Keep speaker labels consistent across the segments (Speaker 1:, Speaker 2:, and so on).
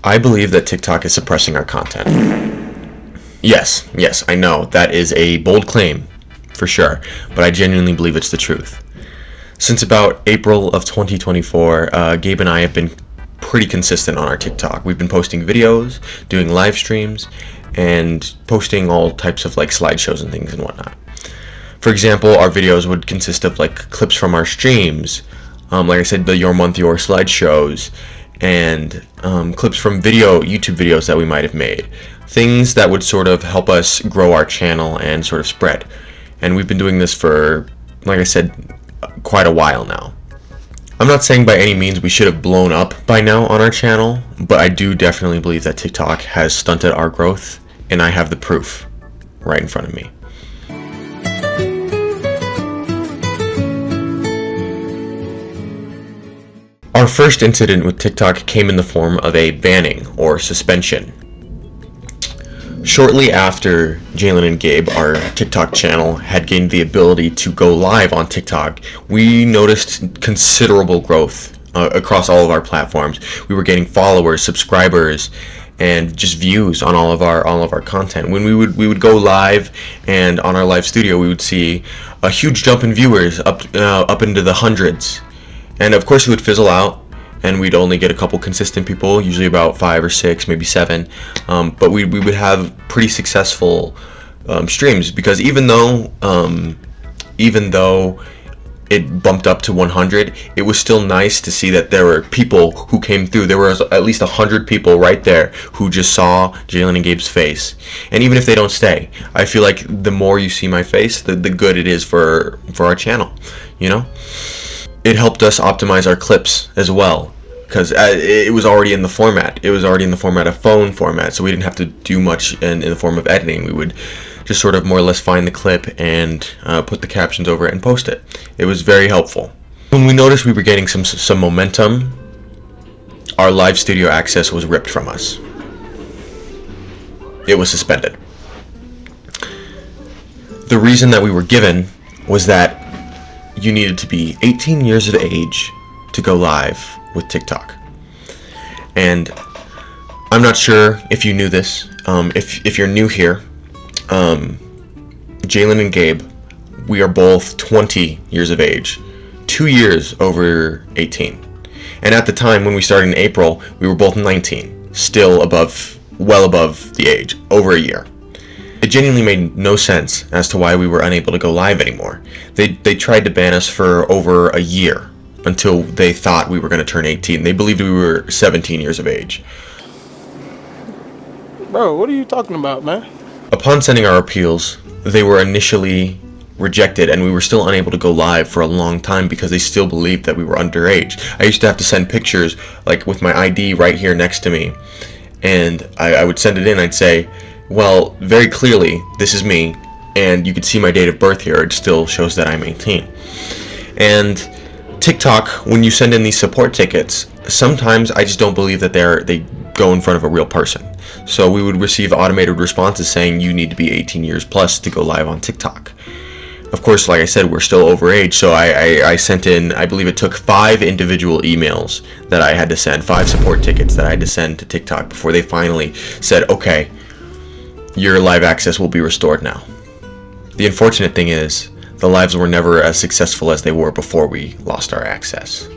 Speaker 1: I believe that TikTok is suppressing our content. Yes, I know, that is a bold claim, for sure, but I genuinely believe it's the truth. Since about April of 2024, Gabe and I have been pretty consistent on our TikTok. We've been posting videos, doing live streams, and posting all types of like slideshows and things and whatnot. For example, our videos would consist of like clips from our streams, like I said, the Your Month Your slideshows, and clips from YouTube videos that we might have made. Things that would sort of help us grow our channel and sort of spread. And we've been doing this for, like I said, quite a while now. I'm not saying by any means we should have blown up by now on our channel, but I do definitely believe that TikTok has stunted our growth, and I have the proof right in front of me. Our first incident with TikTok came in the form of a banning or suspension. Shortly after Jalen and Gabe, our TikTok channel, had gained the ability to go live on TikTok, we noticed considerable growth across all of our platforms. We were getting followers, subscribers, and just views on all of our content. When we would go live, and on our live studio, we would see a huge jump in viewers up into the hundreds. And of course, it would fizzle out, and we'd only get a couple consistent people, usually about 5 or 6, maybe 7. But we would have pretty successful streams, because even though it bumped up to 100, it was still nice to see that there were people who came through. There were at least 100 people right there who just saw Jalen and Gabe's face. And even if they don't stay, I feel like the more you see my face, the good it is for our channel, you know? It helped us optimize our clips as well, because it was already in the format. It was already in the format of phone format, so we didn't have to do much in the form of editing. We would just sort of more or less find the clip and put the captions over it and post it. It was very helpful. When we noticed we were getting some momentum, our live studio access was ripped from us. It was suspended. The reason that we were given was that you needed to be 18 years of age to go live with TikTok. And I'm not sure if you knew this. If you're new here, Jalen and Gabe, we are both 20 years of age, 2 years over 18. And at the time when we started in April, we were both 19, still well above the age, over a year. It genuinely made no sense as to why we were unable to go live anymore. They tried to ban us for over a year until they thought we were going to turn 18. They believed we were 17 years of age.
Speaker 2: Bro, what are you talking about, man?
Speaker 1: Upon sending our appeals, they were initially rejected, and we were still unable to go live for a long time because they still believed that we were underage. I used to have to send pictures, like with my ID right here next to me, and I would send it in. I'd say, well, very clearly, this is me, and you can see my date of birth here. It still shows that I'm 18. And TikTok, when you send in these support tickets, sometimes I just don't believe that they go in front of a real person. So we would receive automated responses saying you need to be 18 years plus to go live on TikTok. Of course, like I said, we're still overage, so I sent in, I believe it took 5 individual emails that I had to send, 5 support tickets that I had to send to TikTok before they finally said, okay, your live access will be restored now. The unfortunate thing is, the lives were never as successful as they were before we lost our access.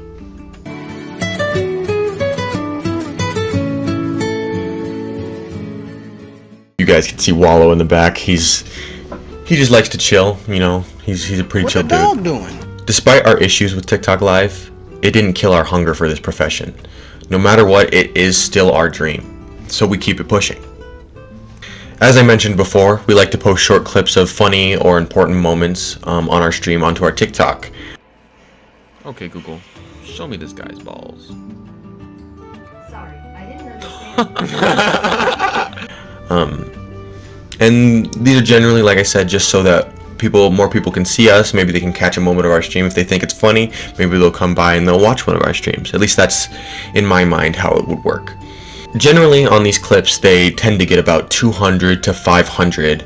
Speaker 1: You guys can see Wallow in the back. He just likes to chill, you know. He's a pretty chill dude.
Speaker 2: What the dog doing?
Speaker 1: Despite our issues with TikTok Live, it didn't kill our hunger for this profession. No matter what, it is still our dream. So we keep it pushing. As I mentioned before, we like to post short clips of funny or important moments on our stream onto our TikTok. Okay, Google, show me this guy's balls.
Speaker 3: Sorry, I didn't understand.
Speaker 1: And these are generally, like I said, just so that more people can see us. Maybe they can catch a moment of our stream. If they think it's funny, maybe they'll come by and they'll watch one of our streams. At least that's, in my mind, how it would work. Generally, on these clips, they tend to get about 200 to 500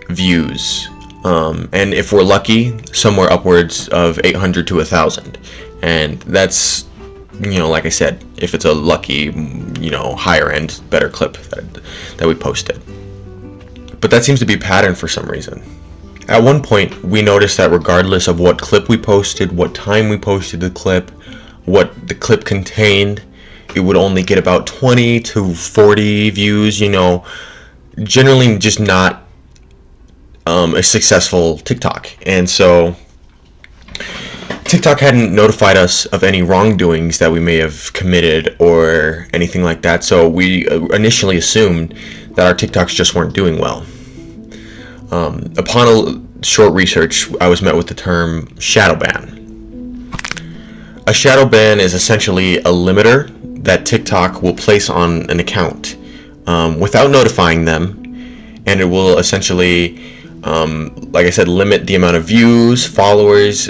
Speaker 1: views. And if we're lucky, somewhere upwards of 800 to 1,000. And that's, you know, like I said, if it's a lucky, you know, higher end, better clip that we posted. But that seems to be a pattern for some reason. At one point, we noticed that regardless of what clip we posted, what time we posted the clip, what the clip contained, it would only get about 20 to 40 views, you know, generally just not a successful TikTok. And so TikTok hadn't notified us of any wrongdoings that we may have committed or anything like that, so we initially assumed that our TikToks just weren't doing well. Upon a short research, I was met with the term shadow ban. A shadow ban is essentially a limiter that TikTok will place on an account without notifying them, and it will essentially, like I said, limit the amount of views, followers,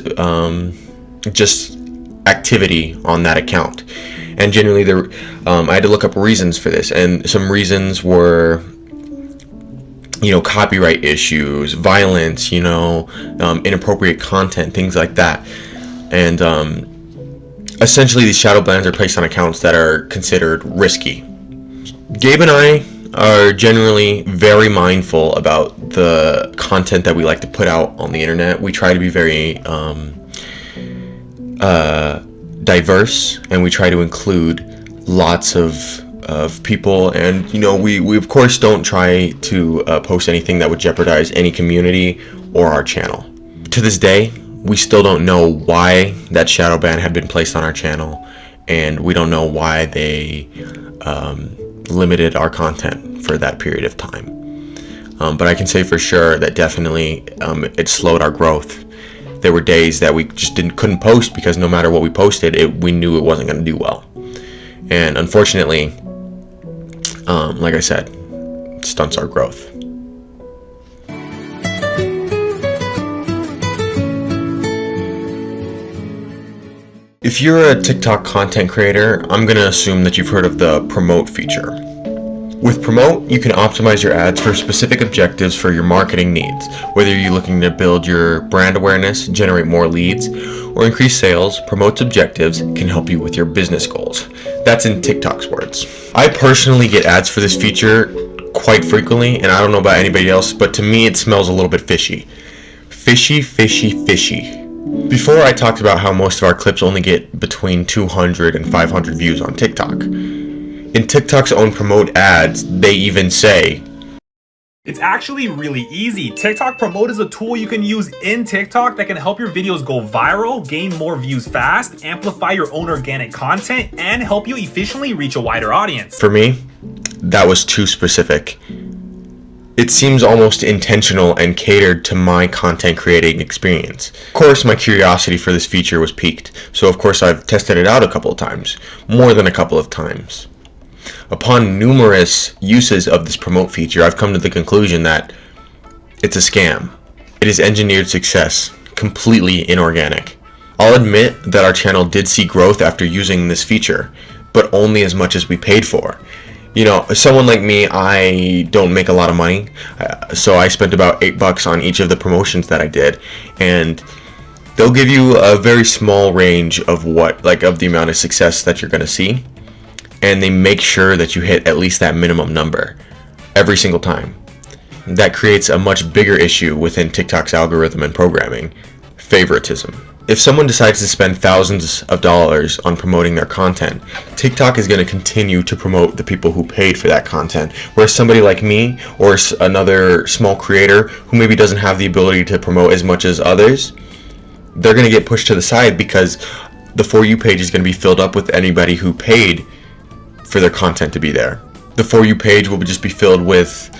Speaker 1: just activity on that account. And generally, I had to look up reasons for this, and some reasons were, you know, copyright issues, violence, you know, inappropriate content, things like that. And essentially, these shadow bans are placed on accounts that are considered risky. Gabe and I are generally very mindful about the content that we like to put out on the internet. We try to be very diverse, and we try to include lots of people, and you know, we of course don't try to post anything that would jeopardize any community or our channel. To this day, we still don't know why that shadow ban had been placed on our channel, and we don't know why they limited our content for that period of time. But I can say for sure that definitely it slowed our growth. There were days that we just couldn't post because no matter what we posted, we knew it wasn't going to do well. And unfortunately, like I said, it stunts our growth. If you're a TikTok content creator, I'm going to assume that you've heard of the promote feature. With Promote, you can optimize your ads for specific objectives for your marketing needs. Whether you're looking to build your brand awareness, generate more leads, or increase sales, Promote's objectives can help you with your business goals. That's in TikTok's words. I personally get ads for this feature quite frequently, and I don't know about anybody else, but to me it smells a little bit fishy. Fishy, fishy, fishy. Before, I talked about how most of our clips only get between 200 and 500 views on TikTok. In TikTok's own Promote ads, they even say,
Speaker 4: it's actually really easy. TikTok Promote is a tool you can use in TikTok that can help your videos go viral, gain more views fast, amplify your own organic content, and help you efficiently reach a wider audience.
Speaker 1: For me, that was too specific. It seems almost intentional and catered to my content creating experience. Of course, my curiosity for this feature was piqued, so of course I've tested it out a couple of times, more than a couple of times. Upon numerous uses of this Promote feature, I've come to the conclusion that it's a scam. It is engineered success, completely inorganic. I'll admit that our channel did see growth after using this feature, but only as much as we paid for. You know, someone like me, I don't make a lot of money, so I spent about $8 on each of the promotions that I did, and they'll give you a very small range of of the amount of success that you're going to see, and they make sure that you hit at least that minimum number every single time. That creates a much bigger issue within TikTok's algorithm and programming: favoritism. If someone decides to spend thousands of dollars on promoting their content, TikTok is going to continue to promote the people who paid for that content, whereas somebody like me or another small creator who maybe doesn't have the ability to promote as much as others, they're going to get pushed to the side because the For You page is going to be filled up with anybody who paid for their content to be there. The For You page will just be filled with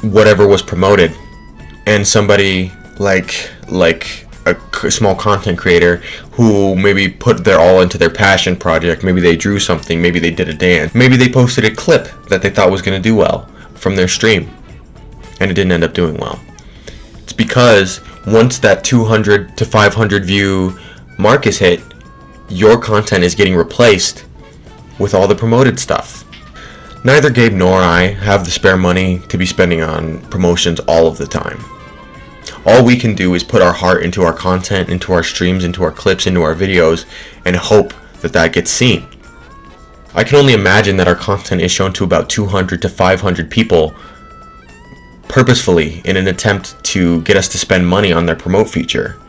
Speaker 1: whatever was promoted, and somebody like a small content creator who maybe put their all into their passion project, maybe they drew something, maybe they did a dance, maybe they posted a clip that they thought was going to do well from their stream, and it didn't end up doing well. It's because once that 200 to 500 view mark is hit, your content is getting replaced with all the promoted stuff. Neither Gabe nor I have the spare money to be spending on promotions all of the time. All we can do is put our heart into our content, into our streams, into our clips, into our videos, and hope that that gets seen. I can only imagine that our content is shown to about 200 to 500 people purposefully in an attempt to get us to spend money on their promote feature.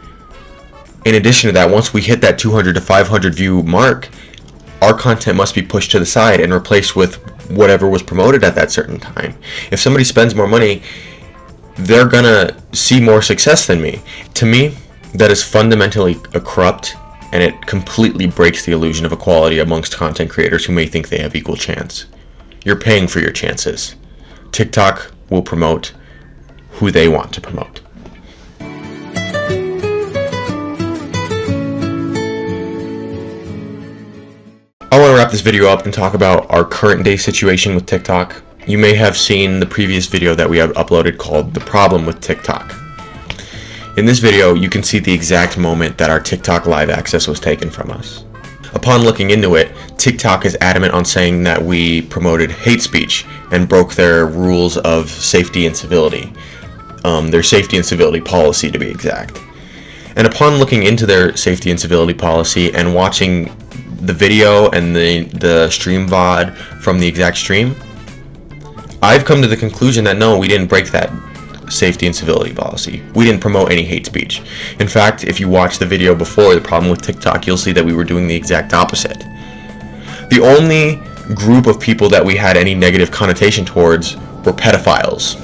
Speaker 1: In addition to that, once we hit that 200 to 500 view mark, our content must be pushed to the side and replaced with whatever was promoted at that certain time. If somebody spends more money, they're gonna see more success than me. To me, that is fundamentally corrupt, and it completely breaks the illusion of equality amongst content creators who may think they have equal chance. You're paying for your chances. TikTok will promote who they want to promote. I want to wrap this video up and talk about our current day situation with TikTok. You may have seen the previous video that we have uploaded called The Problem with TikTok. In this video, you can see the exact moment that our TikTok live access was taken from us. Upon looking into it, TikTok is adamant on saying that we promoted hate speech and broke their rules of safety and civility. Their safety and civility policy, to be exact. And upon looking into their safety and civility policy and watching the video and the stream VOD from the exact stream, I've come to the conclusion that no, we didn't break that safety and civility policy. We didn't promote any hate speech. In fact, if you watch the video before The Problem with TikTok, you'll see that we were doing the exact opposite. The only group of people that we had any negative connotation towards were pedophiles.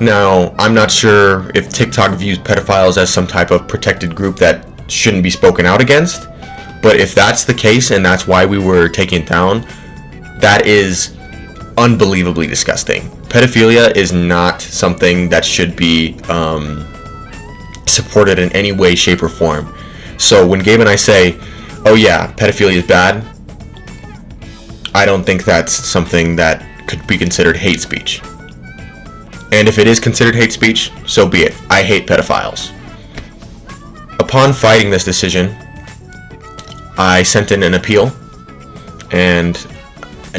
Speaker 1: Now, I'm not sure if TikTok views pedophiles as some type of protected group that shouldn't be spoken out against, but if that's the case and that's why we were taken down, that is unbelievably disgusting. Pedophilia is not something that should be supported in any way, shape, or form. So when Gabe and I say, oh yeah, pedophilia is bad, I don't think that's something that could be considered hate speech. And if it is considered hate speech, so be it. I hate pedophiles. Upon fighting this decision, I sent in an appeal, and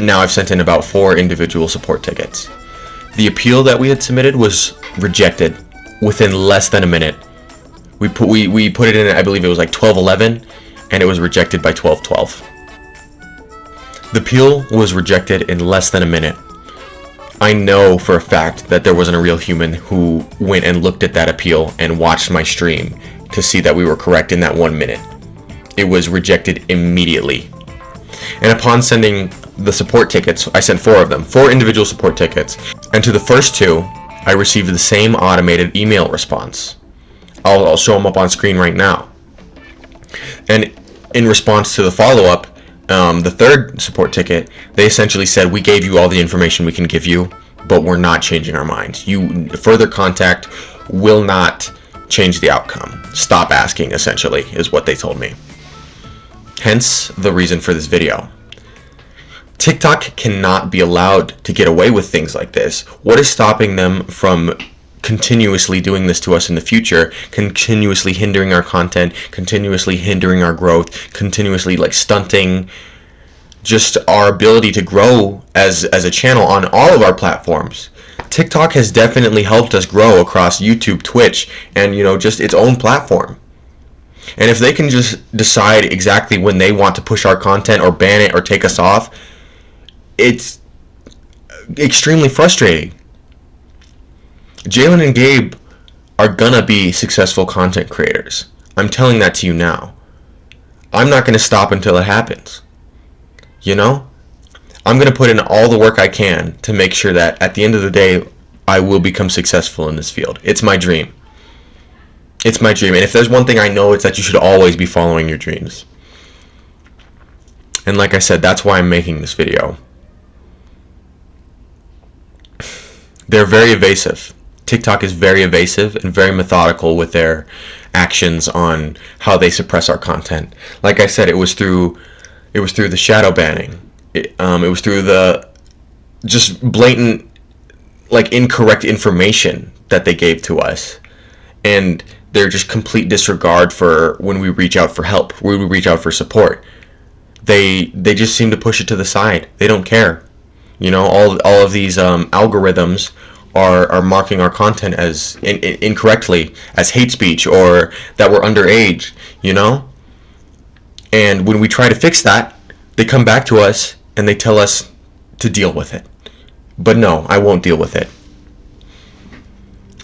Speaker 1: now I've sent in about 4 individual support tickets. The appeal that we had submitted was rejected within less than a minute. We put it in, I believe it was like 12:11, and it was rejected by 12:12. The appeal was rejected in less than a minute. I know for a fact that there wasn't a real human who went and looked at that appeal and watched my stream to see that we were correct in that 1 minute. It was rejected immediately. And upon sending the support tickets, I sent 4 of them, 4 individual support tickets, and to the first 2, I received the same automated email response. I'll show them up on screen right now. And in response to the follow-up, the 3rd support ticket, they essentially said, we gave you all the information we can give you, but we're not changing our minds. Further contact will not change the outcome. Stop asking, essentially, is what they told me. Hence the reason for this video. TikTok cannot be allowed to get away with things like this. What is stopping them from continuously doing this to us in the future, continuously hindering our content, continuously hindering our growth, continuously stunting just our ability to grow as a channel on all of our platforms? TikTok has definitely helped us grow across YouTube, Twitch, and just its own platform. And if they can just decide exactly when they want to push our content or ban it or take us off, it's extremely frustrating. Jalen and Gabe are gonna be successful content creators. I'm telling that to you now. I'm not gonna stop until it happens. I'm gonna put in all the work I can to make sure that at the end of the day, I will become successful in this field. It's my dream. It's my dream. And if there's one thing I know, it's that you should always be following your dreams. And like I said, that's why I'm making this video. They're very evasive. TikTok is very evasive and very methodical with their actions on how they suppress our content. Like I said, it was through the shadow banning. It was through the just blatant, incorrect information that they gave to us, and their just complete disregard for when we reach out for help, when we reach out for support. They just seem to push it to the side. They don't care. All of these algorithms are marking our content as incorrectly as hate speech, or that we're underage, you know? And when we try to fix that, they come back to us and they tell us to deal with it. But no, I won't deal with it.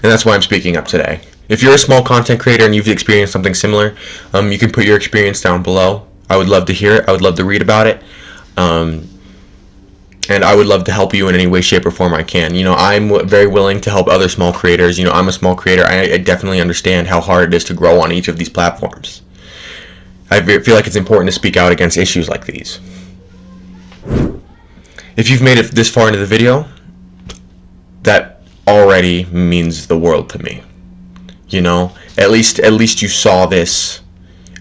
Speaker 1: And that's why I'm speaking up today. If you're a small content creator and you've experienced something similar, you can put your experience down below. I would love to hear it. I would love to read about it. And I would love to help you in any way, shape, or form I can. You know, I'm very willing to help other small creators. You know, I'm a small creator. I definitely understand how hard it is to grow on each of these platforms. I feel like it's important to speak out against issues like these. If you've made it this far into the video, that already means the world to me. You know, at least you saw this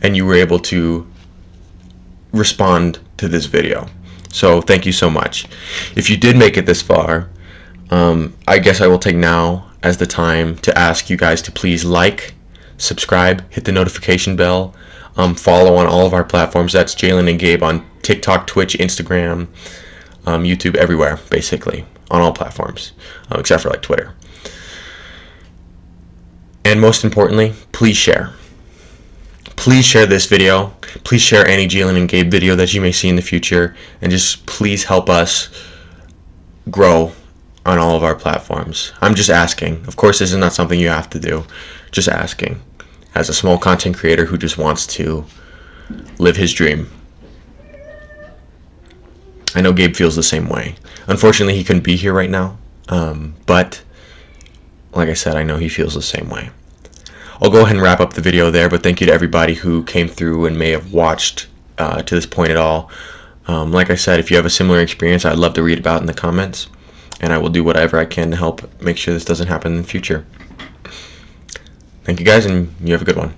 Speaker 1: and you were able to respond to this video. So thank you so much. If you did make it this far, I guess I will take now as the time to ask you guys to please like, subscribe, hit the notification bell, follow on all of our platforms. That's Jalen and Gabe on TikTok, Twitch, Instagram, YouTube, everywhere, basically, on all platforms, except for like Twitter. And most importantly, please share. Please share this video. Please share any Jalen and Gabe video that you may see in the future. And just please help us grow on all of our platforms. I'm just asking. Of course, this is not something you have to do. Just asking. As a small content creator who just wants to live his dream. I know Gabe feels the same way. Unfortunately, he couldn't be here right now. But like I said, I know he feels the same way. I'll go ahead and wrap up the video there, but thank you to everybody who came through and may have watched to this point at all. Like I said, if you have a similar experience, I'd love to read about it in the comments, and I will do whatever I can to help make sure this doesn't happen in the future. Thank you guys, and you have a good one.